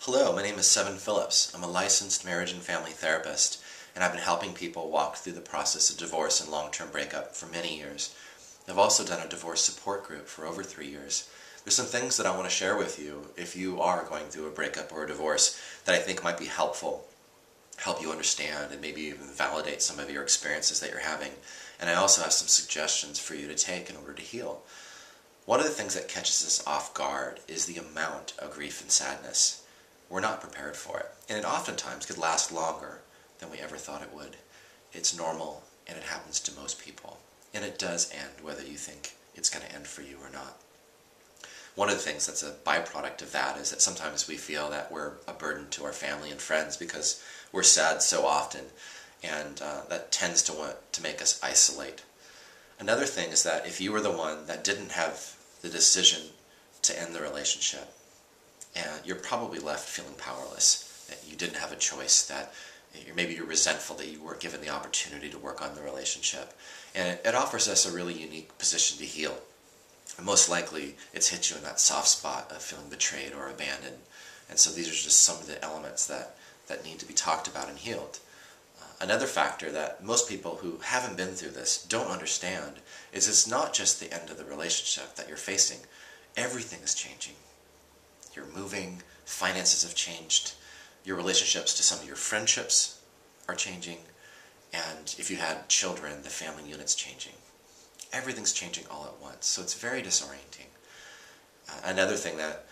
Hello, my name is Sevin. I'm a licensed marriage and family therapist, and I've been helping people walk through the process of divorce and long-term breakup for many years. I've also done a divorce support group for over 3 years. There's some things that I want to share with you if you are going through a breakup or a divorce that I think might be helpful, help you understand, and maybe even validate some of your experiences that you're having. And I also have some suggestions for you to take in order to heal. One of the things that catches us off guard is the amount of grief and sadness. We're not prepared for it, and it oftentimes could last longer than we ever thought it would. It's normal, and it happens to most people, and it does end whether you think it's going to end for you or not. One of the things that's a byproduct of that is that sometimes we feel that we're a burden to our family and friends because we're sad so often, and that tends to want to make us isolate. Another thing is that if you were the one that didn't have the decision to end the relationship, and you're probably left feeling powerless, that you didn't have a choice, that maybe you're resentful that you weren't given the opportunity to work on the relationship. And it offers us a really unique position to heal. And most likely, it's hit you in that soft spot of feeling betrayed or abandoned. And so these are just some of the elements that need to be talked about and healed. Another factor that most people who haven't been through this don't understand is it's not just the end of the relationship that you're facing. Everything is changing. You're moving, finances have changed, your relationships to some of your friendships are changing, and if you had children, the family unit's changing. Everything's changing all at once, so it's very disorienting. Another thing that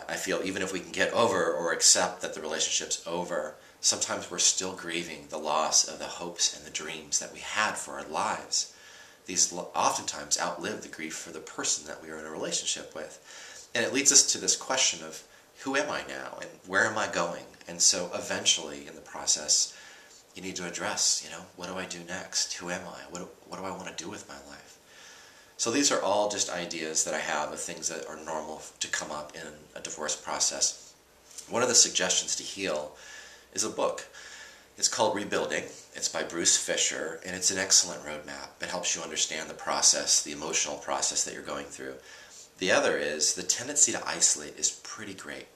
I feel, even if we can get over or accept that the relationship's over, sometimes we're still grieving the loss of the hopes and the dreams that we had for our lives. These oftentimes outlive the grief for the person that we are in a relationship with. And it leads us to this question of, who am I now and where am I going? And so eventually in the process, you need to address, what do I do next? Who am I? What do I want to do with my life? So these are all just ideas that I have of things that are normal to come up in a divorce process. One of the suggestions to heal is a book. It's called Rebuilding. It's by Bruce Fisher, and it's an excellent roadmap. It helps you understand the process, the emotional process that you're going through. The other is the tendency to isolate is pretty great.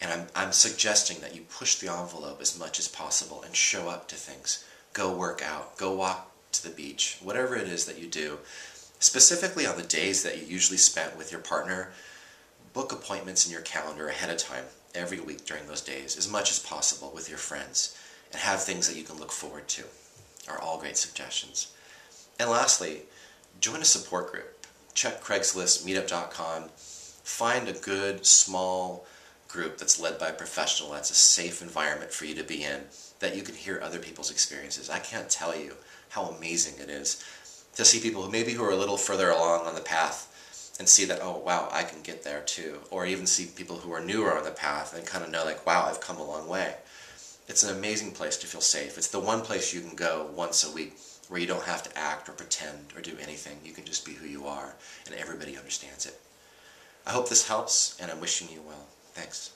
And I'm suggesting that you push the envelope as much as possible and show up to things. Go work out, go walk to the beach, whatever it is that you do. Specifically on the days that you usually spent with your partner, book appointments in your calendar ahead of time every week during those days as much as possible with your friends, and have things that you can look forward to are all great suggestions. And lastly, join a support group. Check Craigslist, meetup.com, find a good, small group that's led by a professional, that's a safe environment for you to be in, that you can hear other people's experiences. I can't tell you how amazing it is to see people who are a little further along on the path and see that, oh wow, I can get there too. Or even see people who are newer on the path and kind of know like, wow, I've come a long way. It's an amazing place to feel safe. It's the one place you can go once a week where you don't have to act or pretend or do anything. You can just be who you are, and everybody understands it. I hope this helps, and I'm wishing you well. Thanks.